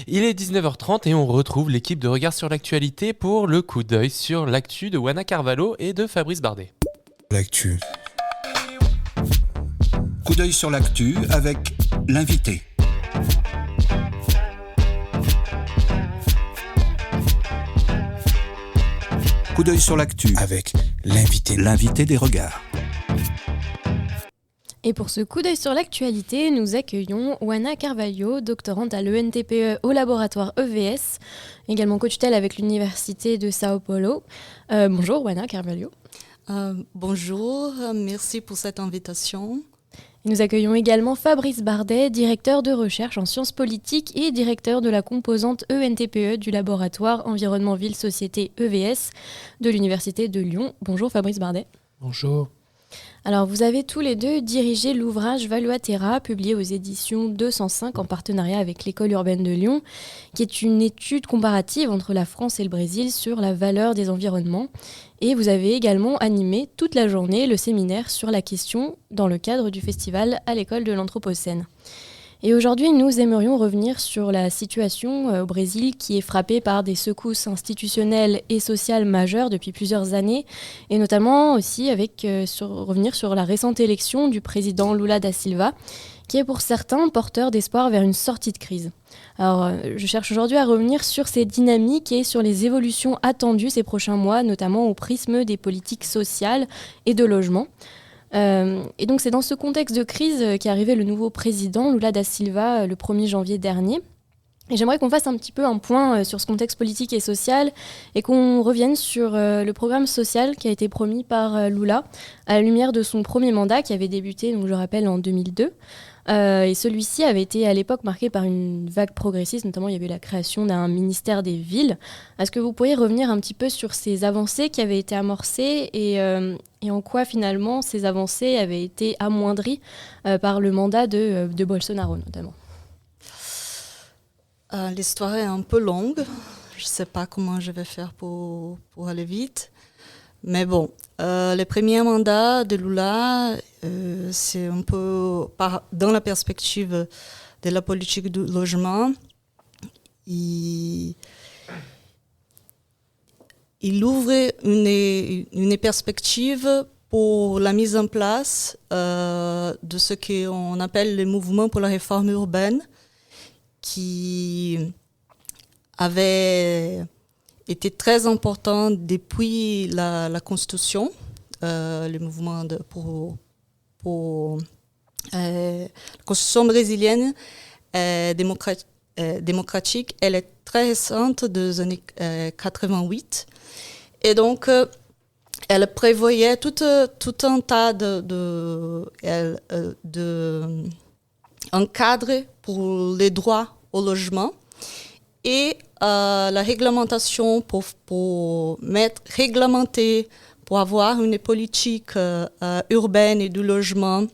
Il est 19h30 et on retrouve l'équipe de Regard sur l'actualité pour le coup d'œil sur l'actu de Wana Carvalho et de Fabrice Bardet. L'actu. Coup d'œil sur l'actu avec l'invité. Coup d'œil sur l'actu Avec l'invité. L'invité des regards. Et pour ce coup d'œil sur l'actualité, nous accueillons Wana Carvalho, doctorante à l'ENTPE au laboratoire EVS, également coach-tel avec l'Université de Sao Paulo. Bonjour Wana Carvalho. Bonjour, merci pour cette invitation. Et nous accueillons également Fabrice Bardet, directeur de recherche en sciences politiques et directeur de la composante ENTPE du laboratoire Environnement Ville Société EVS de l'Université de Lyon. Bonjour Fabrice Bardet. Bonjour. Alors, vous avez tous les deux dirigé l'ouvrage Valuaterra, publié aux éditions 205 en partenariat avec l'École urbaine de Lyon, qui est une étude comparative entre la France et le Brésil sur la valeur des environnements. Et vous avez également animé toute la journée le séminaire sur la question dans le cadre du festival à l'École de l'Anthropocène. Et aujourd'hui, nous aimerions revenir sur la situation au Brésil qui est frappée par des secousses institutionnelles et sociales majeures depuis plusieurs années, et notamment aussi revenir sur la récente élection du président Lula da Silva, qui est pour certains porteur d'espoir vers une sortie de crise. Alors, je cherche aujourd'hui à revenir sur ces dynamiques et sur les évolutions attendues ces prochains mois, notamment au prisme des politiques sociales et de logement. Et donc c'est dans ce contexte de crise qu'est arrivé le nouveau président Lula da Silva le 1er janvier dernier. Et j'aimerais qu'on fasse un petit peu un point sur ce contexte politique et social et qu'on revienne sur le programme social qui a été promis par Lula à la lumière de son premier mandat qui avait débuté, donc je rappelle, en 2002. Et celui-ci avait été à l'époque marqué par une vague progressiste, notamment il y avait la création d'un ministère des villes. Est-ce que vous pourriez revenir un petit peu sur ces avancées qui avaient été amorcées et en quoi finalement ces avancées avaient été amoindries par le mandat de Bolsonaro notamment? L'histoire est un peu longue, je ne sais pas comment je vais faire pour aller vite. Mais bon, le premier mandat de Lula, c'est un peu dans la perspective de la politique du logement. Il ouvre une perspective pour la mise en place de ce qu'on appelle le mouvement pour la réforme urbaine, qui avait était très important depuis la Constitution, le mouvement pour la Constitution brésilienne démocratique. Elle est très récente, des années 88. Et donc, elle prévoyait tout un tas un cadre pour les droits au logement et la réglementation pour réglementer, pour avoir une politique urbaine et du logement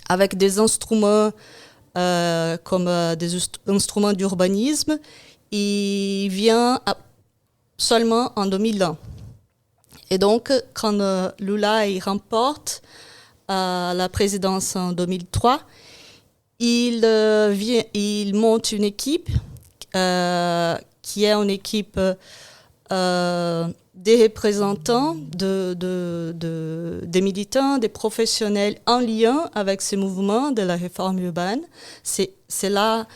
avec des instruments comme des instruments d'urbanisme. Il vient seulement en 2001. Et donc, quand Lula il remporte la présidence en 2003, il monte une équipe qui est une équipe des représentants, des militants, des professionnels en lien avec ce mouvement de la réforme urbaine. C'est là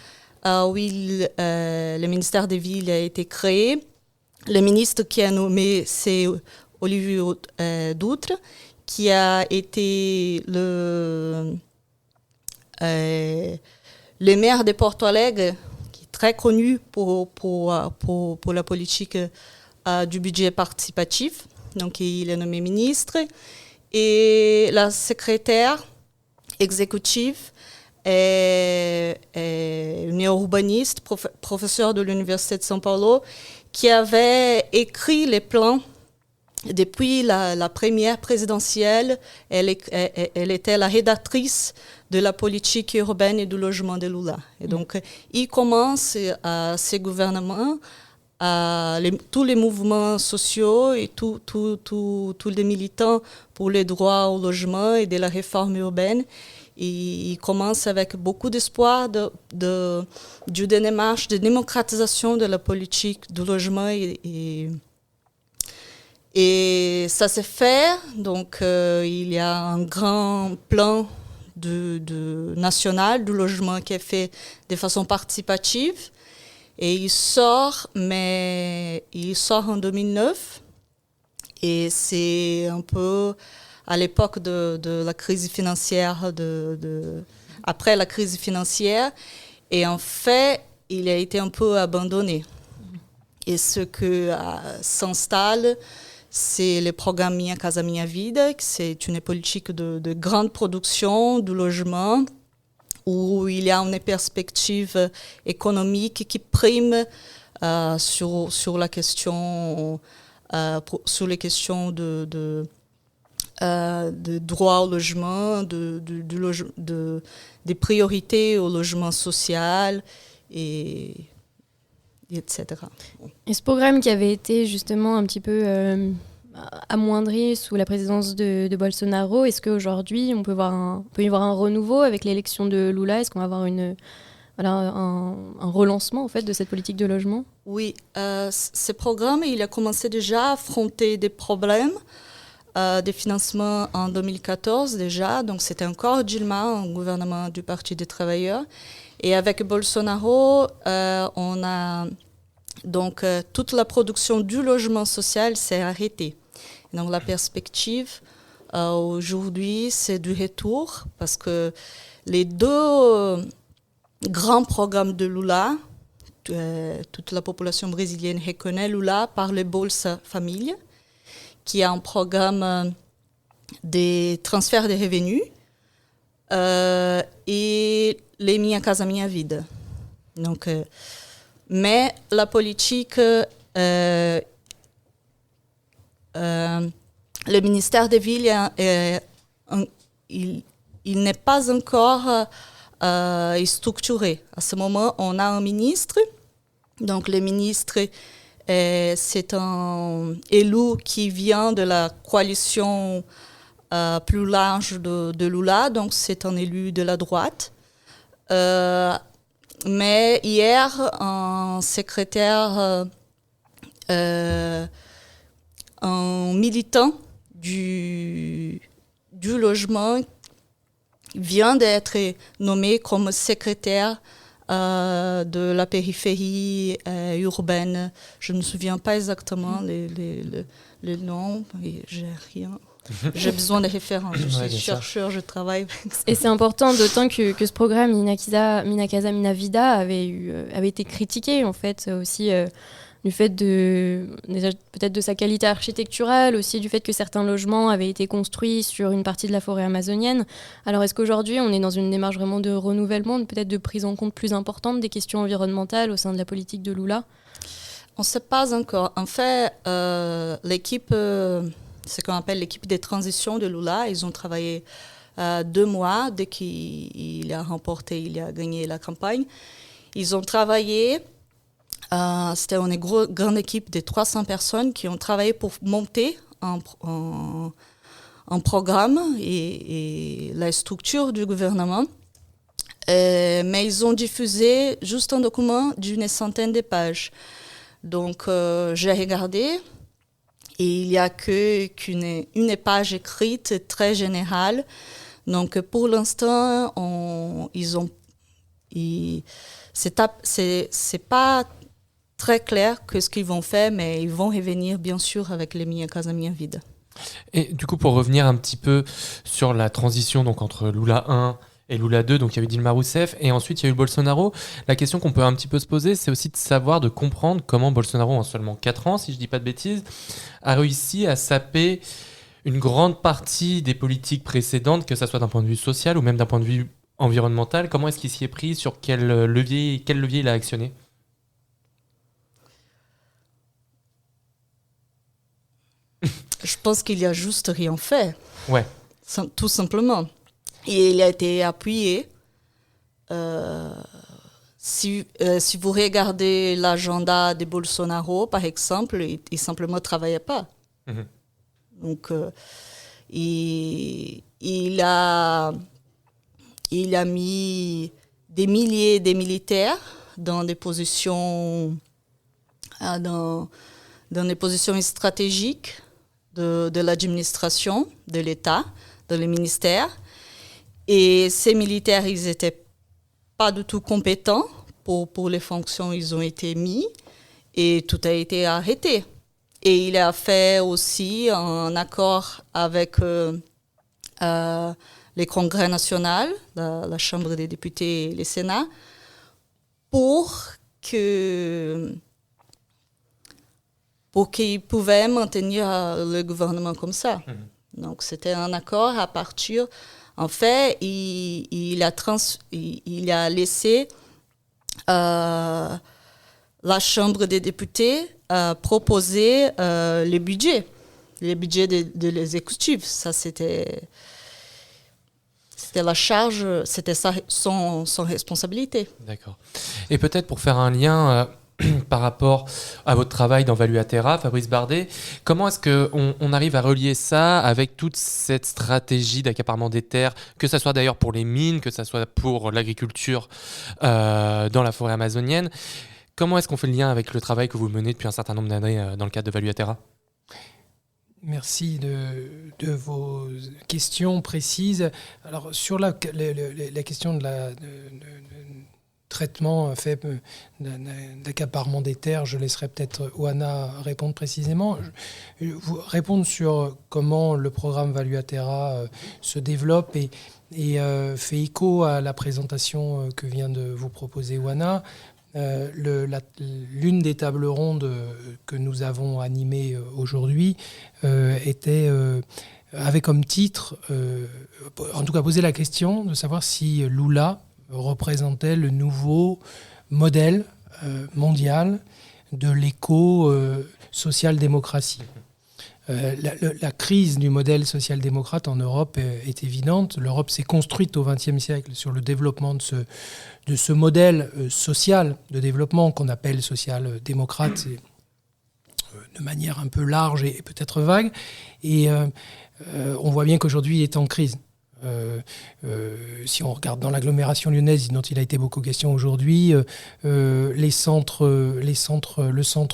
où le ministère des Villes a été créé. Le ministre qui a nommé, c'est Olivier Dutra, qui a été le maire de Porto Alegre, très connu pour la politique du budget participatif. Donc, il est nommé ministre. Et la secrétaire exécutive est une urbaniste, professeure de l'Université de São Paulo, qui avait écrit les plans depuis la première présidentielle. Elle était la rédactrice de la politique urbaine et du logement de Lula. Et donc, il commence ce gouvernement, tous les mouvements sociaux et tous les militants pour les droits au logement et de la réforme urbaine, il commence avec beaucoup d'espoir d'une démarche de démocratisation de la politique du logement et ça s'est fait. Donc, il y a un grand plan national du logement qui est fait de façon participative. Et il sort en 2009. Et c'est un peu à l'époque de la crise financière, après la crise financière. Et en fait, il a été un peu abandonné. Et ce que s'installe, c'est le programme Minha Casa Minha Vida, c'est une politique de grande production du logement où il y a une perspective économique qui prime sur la question, sur les questions de droit au logement, des priorités au logement social etc. Et ce programme qui avait été justement un petit peu amoindri sous la présidence de Bolsonaro, est-ce qu'aujourd'hui on peut y voir un renouveau avec l'élection de Lula? Est-ce qu'on va avoir un relancement en fait, de cette politique de logement? Oui, ce programme il a commencé déjà à affronter des problèmes de financement en 2014 déjà, donc c'était encore Dilma, un gouvernement du Parti des travailleurs. Et avec Bolsonaro, on a donc toute la production du logement social s'est arrêtée. Donc la perspective aujourd'hui, c'est du retour parce que les deux grands programmes de Lula, toute la population brésilienne reconnaît Lula par le Bolsa Família, qui est un programme des transferts de revenus, et les Minha Casa Minha Vida. Donc, mais la politique, le ministère des Villes, il n'est pas encore structuré. À ce moment, on a un ministre. Donc, le ministre, c'est un élu qui vient de la coalition plus large de Lula. Donc, c'est un élu de la droite. Mais hier, un secrétaire, un militant du logement vient d'être nommé comme secrétaire de la périphérie urbaine. Je ne me souviens pas exactement le nom, j'ai rien. J'ai besoin de références. Je suis chercheur, je travaille. Et c'est important, d'autant que ce programme Minha Casa Minha Vida avait été critiqué en fait aussi du fait déjà, peut-être de sa qualité architecturale, aussi du fait que certains logements avaient été construits sur une partie de la forêt amazonienne. Alors est-ce qu'aujourd'hui on est dans une démarche vraiment de renouvellement, peut-être de prise en compte plus importante des questions environnementales au sein de la politique de Lula? On ne sait pas encore. En fait, l'équipe... ce qu'on appelle l'équipe de transition de Lula. Ils ont travaillé 2 mois dès qu'il a gagné la campagne. Ils ont travaillé, c'était une grande équipe de 300 personnes qui ont travaillé pour monter un programme et la structure du gouvernement. Mais ils ont diffusé juste un document d'une centaine de pages. Donc, j'ai regardé. Et il n'y a qu'une page écrite très générale. Donc, pour l'instant, c'est pas très clair ce qu'ils vont faire, mais ils vont revenir, bien sûr, avec les Minha Casa Minha Vida. Et du coup, pour revenir un petit peu sur la transition donc, entre Lula 1 et Lula 2, donc il y a eu Dilma Rousseff, et ensuite il y a eu Bolsonaro. La question qu'on peut un petit peu se poser, c'est aussi de savoir, de comprendre comment Bolsonaro, en seulement 4 ans, si je ne dis pas de bêtises, a réussi à saper une grande partie des politiques précédentes, que ce soit d'un point de vue social ou même d'un point de vue environnemental. Comment est-ce qu'il s'y est pris? Sur quel levier il a actionné? Je pense qu'il a juste rien fait. Ouais. Tout simplement. Et il a été appuyé. Si vous regardez l'agenda de Bolsonaro, par exemple, il simplement ne travaillait pas. Mm-hmm. Donc, il a il a mis des milliers de militaires dans des positions, dans des positions stratégiques de l'administration, de l'État, dans les ministères. Et ces militaires, ils n'étaient pas du tout compétents pour les fonctions où ils ont été mis. Et tout a été arrêté. Et il a fait aussi un accord avec les congrès nationaux, la Chambre des députés et le Sénat, pour qu'ils pouvaient maintenir le gouvernement comme ça. Donc c'était un accord à partir... En fait, il a laissé la Chambre des députés proposer les budgets de l'exécutif. Ça, c'était la charge, c'était son responsabilité. D'accord. Et peut-être pour faire un lien par rapport à votre travail dans Valuaterra, Fabrice Bardet, comment est-ce qu'on arrive à relier ça avec toute cette stratégie d'accaparement des terres, que ce soit d'ailleurs pour les mines, que ce soit pour l'agriculture dans la forêt amazonienne? Comment est-ce qu'on fait le lien avec le travail que vous menez depuis un certain nombre d'années dans le cadre de Valuaterra? Merci de vos questions précises. Alors, sur la question de traitement fait d'accaparement des terres, je laisserai peut-être Oana répondre précisément. Je vais vous répondre sur comment le programme Valuaterra se développe et fait écho à la présentation que vient de vous proposer Oana. L'une des tables rondes que nous avons animées aujourd'hui avait comme titre, en tout cas posé la question de savoir si Lula représentait le nouveau modèle mondial de l'éco-social-démocratie. La crise du modèle social-démocrate en Europe est évidente. L'Europe s'est construite au XXe siècle sur le développement de ce modèle social de développement qu'on appelle social-démocrate, de manière un peu large et peut-être vague. Et on voit bien qu'aujourd'hui, il est en crise. Si on regarde dans l'agglomération lyonnaise, dont il a été beaucoup question aujourd'hui, le centre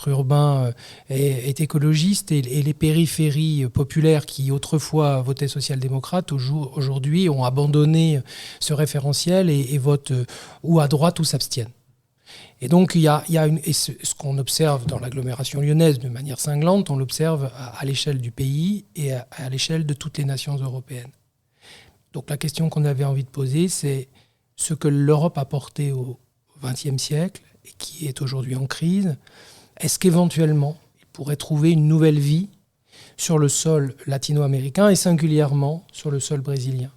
urbain est écologiste et les périphéries populaires qui autrefois votaient social-démocrate aujourd'hui ont abandonné ce référentiel et votent ou à droite ou s'abstiennent. Et donc, ce qu'on observe dans l'agglomération lyonnaise de manière cinglante, on l'observe à l'échelle du pays et à l'échelle de toutes les nations européennes. Donc la question qu'on avait envie de poser, c'est ce que l'Europe a porté au XXe siècle et qui est aujourd'hui en crise. Est-ce qu'éventuellement, il pourrait trouver une nouvelle vie sur le sol latino-américain et singulièrement sur le sol brésilien ?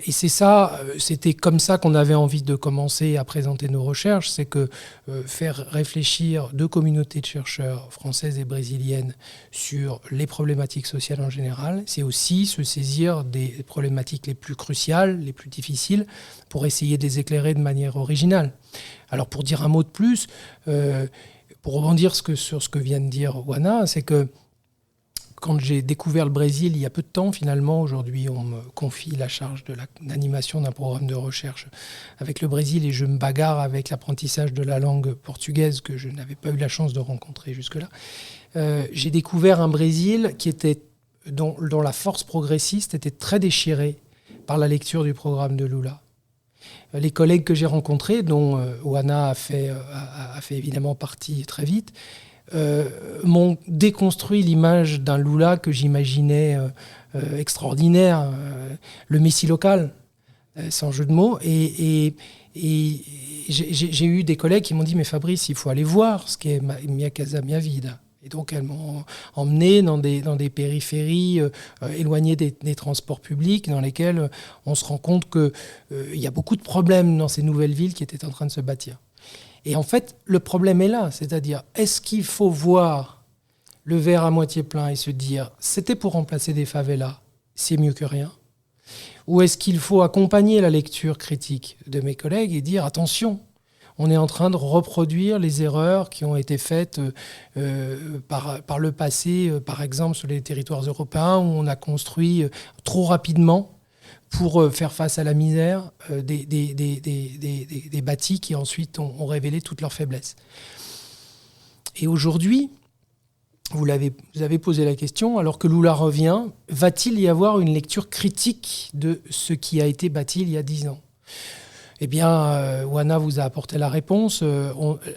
Et c'était comme ça qu'on avait envie de commencer à présenter nos recherches, c'est que faire réfléchir deux communautés de chercheurs françaises et brésiliennes sur les problématiques sociales en général, c'est aussi se saisir des problématiques les plus cruciales, les plus difficiles, pour essayer de les éclairer de manière originale. Alors pour dire un mot de plus, pour rebondir sur ce que vient de dire Oana, c'est que quand j'ai découvert le Brésil il y a peu de temps, finalement, aujourd'hui, on me confie la charge de l'animation d'un programme de recherche avec le Brésil et je me bagarre avec l'apprentissage de la langue portugaise que je n'avais pas eu la chance de rencontrer jusque-là. J'ai découvert un Brésil dont la force progressiste était très déchirée par la lecture du programme de Lula. Les collègues que j'ai rencontrés, dont Oana a fait évidemment partie très vite, m'ont déconstruit l'image d'un Lula que j'imaginais extraordinaire, le Messie local, sans jeu de mots. Et j'ai eu des collègues qui m'ont dit « Mais Fabrice, il faut aller voir ce qu'est Mia Casa Mia Vida ». Et donc, elles m'ont emmené dans des périphéries éloignées des transports publics, dans lesquelles on se rend compte qu'il y a beaucoup de problèmes dans ces nouvelles villes qui étaient en train de se bâtir. Et en fait, le problème est là, c'est-à-dire, est-ce qu'il faut voir le verre à moitié plein et se dire « c'était pour remplacer des favelas, c'est mieux que rien » ou est-ce qu'il faut accompagner la lecture critique de mes collègues et dire « attention, on est en train de reproduire les erreurs qui ont été faites par le passé, par exemple sur les territoires européens, où on a construit trop rapidement pour faire face à la misère des bâtis qui ensuite ont révélé toutes leurs faiblesses. Et aujourd'hui, vous avez posé la question, alors que Lula revient, va-t-il y avoir une lecture critique de ce qui a été bâti il y a 10 ans ? Eh bien, Wana vous a apporté la réponse.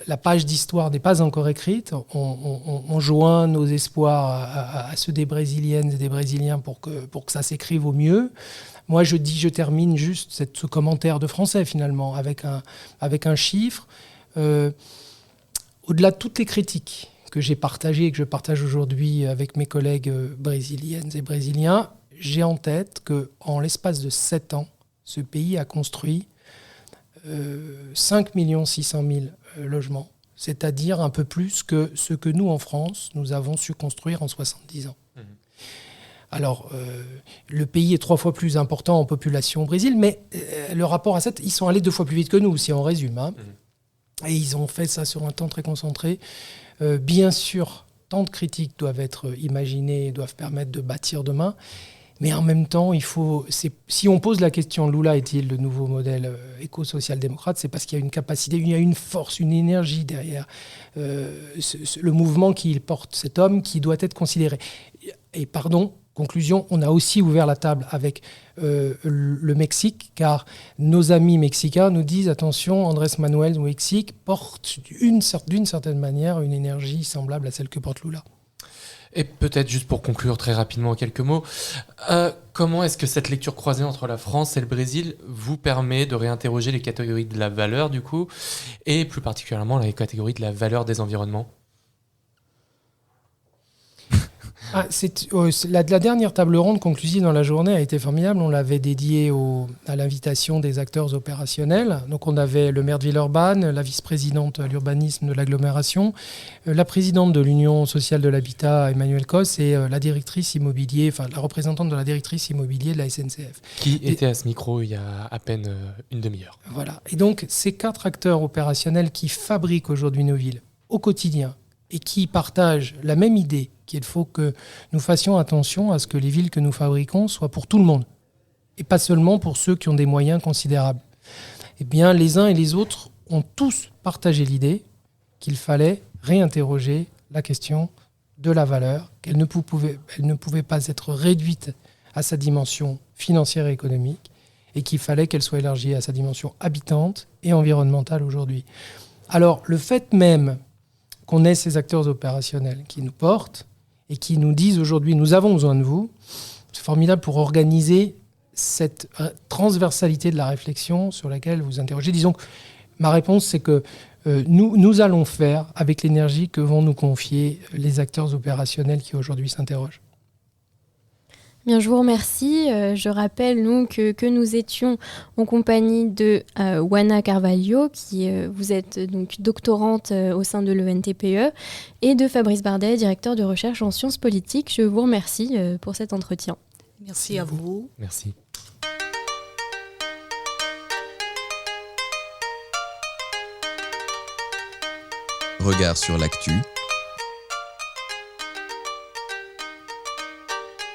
La page d'histoire n'est pas encore écrite. On joint nos espoirs à ceux des Brésiliennes et des Brésiliens pour que ça s'écrive au mieux. Moi, je termine juste ce commentaire de français, finalement, avec un chiffre. Au-delà de toutes les critiques que j'ai partagées et que je partage aujourd'hui avec mes collègues brésiliennes et brésiliens, j'ai en tête qu'en l'espace de 7 ans, ce pays a construit 5 600 000 logements, c'est-à-dire un peu plus que ce que nous, en France, nous avons su construire en 70 ans. Mmh. Alors, le pays est 3 fois plus important en population au Brésil, mais le rapport à ça, ils sont allés 2 fois plus vite que nous, si on résume. Hein. Mmh. Et ils ont fait ça sur un temps très concentré. Bien sûr, tant de critiques doivent être imaginées et doivent permettre de bâtir demain. Mais en même temps, si on pose la question « Lula est-il le nouveau modèle éco-social-démocrate ?» c'est parce qu'il y a une capacité, il y a une force, une énergie derrière le mouvement qu'il porte, cet homme qui doit être considéré. Et conclusion, on a aussi ouvert la table avec le Mexique, car nos amis mexicains nous disent « Attention, Andrés Manuel au Mexique porte d'une certaine manière une énergie semblable à celle que porte Lula ». Et peut-être juste pour conclure très rapidement en quelques mots, comment est-ce que cette lecture croisée entre la France et le Brésil vous permet de réinterroger les catégories de la valeur du coup, et plus particulièrement les catégories de la valeur des environnements ? La dernière table ronde conclusive dans la journée a été formidable. On l'avait dédiée à l'invitation des acteurs opérationnels. Donc on avait le maire de Villeurbanne, la vice-présidente à l'urbanisme de l'agglomération, la présidente de l'Union sociale de l'habitat, Emmanuelle Cos, et la représentante de la directrice immobilier de la SNCF. Qui était à ce micro il y a à peine une demi-heure. Voilà. Et donc ces 4 acteurs opérationnels qui fabriquent aujourd'hui nos villes au quotidien et qui partagent la même idée, qu'il faut que nous fassions attention à ce que les villes que nous fabriquons soient pour tout le monde, et pas seulement pour ceux qui ont des moyens considérables. Eh bien, les uns et les autres ont tous partagé l'idée qu'il fallait réinterroger la question de la valeur, qu'elle ne pouvait pas être réduite à sa dimension financière et économique, et qu'il fallait qu'elle soit élargie à sa dimension habitante et environnementale aujourd'hui. Alors, le fait même qu'on ait ces acteurs opérationnels qui nous portent et qui nous disent aujourd'hui « nous avons besoin de vous », c'est formidable pour organiser cette transversalité de la réflexion sur laquelle vous interrogez. Disons que ma réponse, c'est que nous allons faire avec l'énergie que vont nous confier les acteurs opérationnels qui aujourd'hui s'interrogent. Bien, je vous remercie. Je rappelle donc que nous étions en compagnie de Wana Carvalho, vous êtes donc doctorante au sein de l'ENTPE, et de Fabrice Bardet, directeur de recherche en sciences politiques. Je vous remercie pour cet entretien. Merci à vous. Merci. Regard sur l'actu.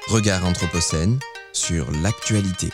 Regard anthropocène sur l'actualité.